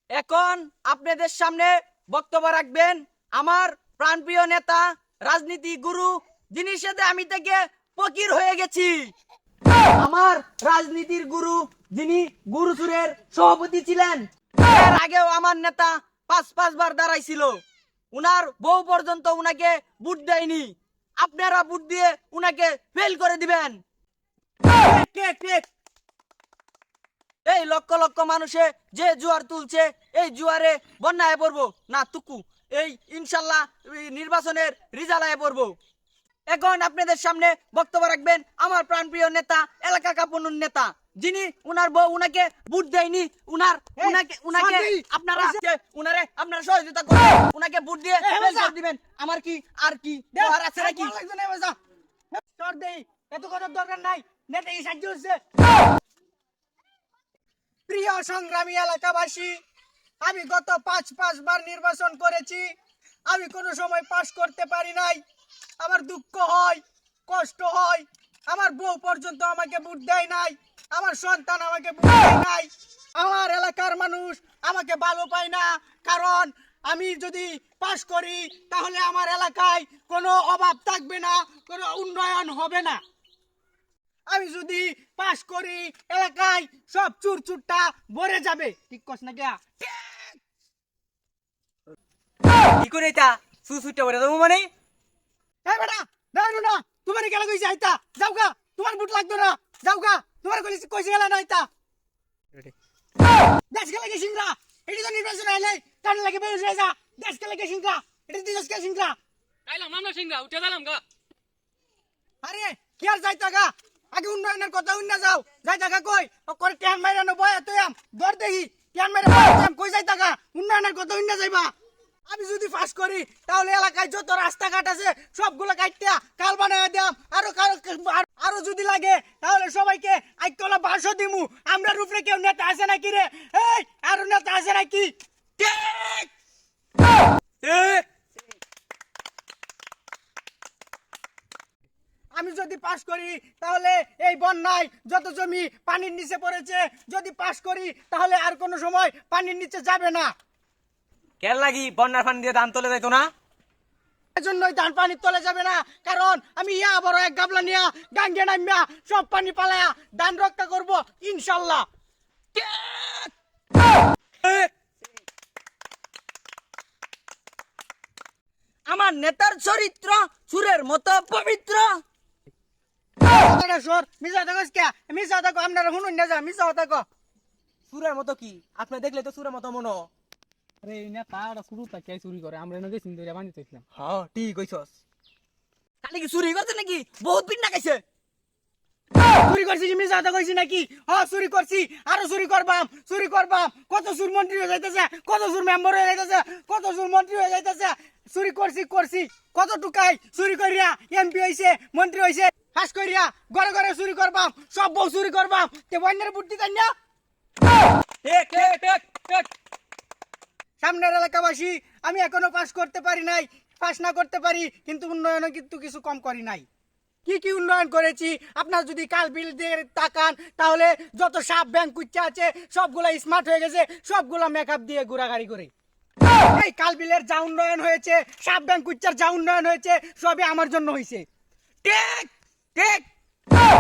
এখন আপনাদের সামনে বক্তব্য রাখবেন আমার প্রাণপ্রিয় নেতা, রাজনীতি গুরু, যিনি সাথে আমি থেকে ফকির হয়ে গেছি। আমার রাজনীতির গুরু, যিনি গুরুসুরের সভাপতি ছিলেন। এর আগেও আমার নেতা পাঁচবার দাঁড়াইছিল। উনার বউ পর্যন্ত উনাকে ভোট দেয়নি। আপনারা ভোট দিয়ে উনাকে ফেল করে দিবেন। এই লক্ষ লক্ষ মানুষে যে জোয়ার তুলছে, এই জোয়ারে বন্যায় পড়বো না তুকু, এই ইনশাল্লাহ নির্বাচনের রিজাল্ট পড়বো। এখন আপনাদের সামনে বক্তব্য রাখবেন আমার প্রাণপ্রিয় নেতা, এলাকা কাঁপানোর নেতা, যিনি উনার বউ উনাকে ভোট দেয়নি। আপনারা সহযোগিতা করবেন, উনাকে ভোট দিয়ে দিবেন। আমার কি আর কি আর আছে নাকি? এত কথার দরকার নাই, নেতা এই সাহায্য হচ্ছে। প্রিয় সংগ্রামী এলাকাবাসী, আমি গত পাঁচবার নির্বাচন করেছি, আমি কোনো সময় পাস করতে পারি নাই। আমার দুঃখ হয়, কষ্ট হয়। আমার বউ পর্যন্ত আমাকে ভোট দেয় নাই, আমার সন্তান আমাকে ভোট দেয় নাই, আমার এলাকার মানুষ আমাকে ভালো পায় না। কারণ আমি যদি পাস করি তাহলে আমার এলাকায় কোনো অভাব থাকবে না, কোনো উন্নয়ন হবে না। আমি যদি পাস করি এলাকায় সব চুরচুরটা ভরে যাবে। ঠিক কস না গিয়া? কি করে এটা সুসুটা বলে দেবো মানে? এই বেটা দাঁড়ানো না, তোমার গেলা কইছে আইতা যাও গা, তোমার বুট লাগতো না, যাও গা, তোমার কইছে গেলা না আইতা। দেশ গেলে কে সিংরা, এটি তো নির্বাচন আইলে টান লাগে বেশ যা, দেশ গেলে কে সিংরা, এটি দিস কে সিংরা। আইলাম আমরা সিংরা উঠে গেলাম গা। আরে কি আর যাইতা গা, আগে উন্নয়নের কথা উন্না যাও, যাইতা গা কই ও করে ট্যান মাইরানো বয় এতয়াম দর দেহি, ট্যান মাইরা বয় কই যাইতা গা, উন্নয়নের কথা উন্না যাইবা। আমি যদি পাস করি তাহলে এলাকায় যত রাস্তাঘাট আছে সবগুলো কাটতে কাল বানায় দিলাম, আরো যদি লাগে তাহলে সবাইকে আইতলা বাসও দিমু। আমরা রূপরে কেউ নেতা আছে নাকি রে? এই আরো নেতা আছে নাকি? আমি যদি পাস করি তাহলে এই বন্যায় যত জমি পানির নিচে পড়েছে, যদি পাস করি তাহলে আর কোনো সময় পানির নিচে যাবে না। কেন লাগি বন্যার পানি দিয়ে ধান তোলে যাইতো না? এজন্যই ধান পানি তলে যাবে না, কারণ আমি ইয়া বড় এক গাবলা নিয়া গাঙ্গে নামিয়া সব পানি পালায়া ধান রক্ষা করব ইনশাল্লাহ। আমার নেতার চরিত্র সুরের মতো পবিত্র। সর মিশা থাকো কে, মিশা থাকো, আপনারা শুনুন না যা, মিশা থাকো। সুরের মতো কি? আপনি দেখলে তো সুরের মতো মনো। আরে নেতা ওরা শুরু থেকে চুরি করে, আমরা এনে গেছি ধরে বানিয়ে চাইছিলাম। হ্যাঁ ঠিক কইছস। খালি কি চুরি করছে নাকি? বহুত পিন না খাইছে। চুরি করছি কি মিশা থাকো কইছি নাকি? হ্যাঁ চুরি করছি, আরো চুরি করবাম, চুরি করবাম। কত সুর মন্ত্রী হয়ে যাইতেছে, কত সুর মেম্বার হয়ে যাইতেছে, কত সুর মন্ত্রী হয়ে যাইতেছে। চুরি করছি কত টুকাই চুরি করিয়া এমপি হইছে, মন্ত্রী হইছে। হাস করিয়া ঘরে ঘরে চুরি করবাম, সব বউ চুরি করবাম। তে বন্যার বুদ্ধি তাই না? ঠিক। সামনের এলাকাবাসী, আমি এখনো পাস করতে পারি নাই, পাস না করতে পারি কিন্তু উন্নয়ন কিন্তু কিছু কম করি নাই। কি উন্নয়ন করেছি আপনার যদি কাল বিল দিয়ে তাকান তাহলে যত সাপ ব্যাংক কুচ্চা আছে সবগুলা স্মার্ট হয়ে গেছে, সবগুলা মেকআপ দিয়ে ঘোরাঘাড়ি করে। এই কাল বিলের যা উন্নয়ন হয়েছে, সাপ ব্যাংক কুচ্চার যা উন্নয়ন হয়েছে সবই আমার জন্য হয়েছে। ঠিক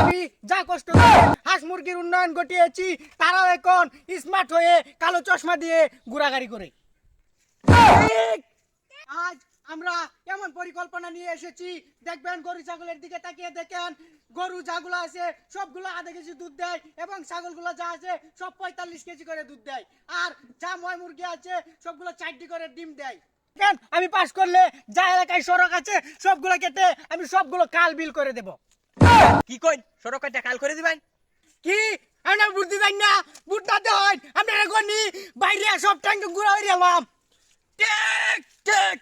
আমি যা কষ্ট করে হাঁস মুরগির উন্নয়ন ঘটিয়েছি, তারাও এখন স্মার্ট হয়ে কালো চশমা দিয়ে ঘোরাঘাড়ি করে। আজ আমরা এমন পরিকল্পনা নিয়ে এসেছি, দেখবেন গরু ছাগলের দিকে তাকিয়ে দেখেন, গরু যাগুলো আছে সবগুলো আধা কেজি দুধ দেয় এবং ছাগলগুলো যা আছে সব 45 কেজি করে দুধ দেয়, আর যা ময় মুরগি আছে সবগুলো 4টি করে ডিম দেয়। আমি পাস করলে যা এলাকায় সড়ক আছে সবগুলো কেটে আমি সবগুলো কাল বিল করে দেব। কি কই সড়ক কাটা কাল করে দিবেন? কি আমরা বুদ্ধি যাই না, বুট না দেন আমরা গনি বাইরে সব ট্যাঙ্ক ঘুরা হইলাম। ঠিক।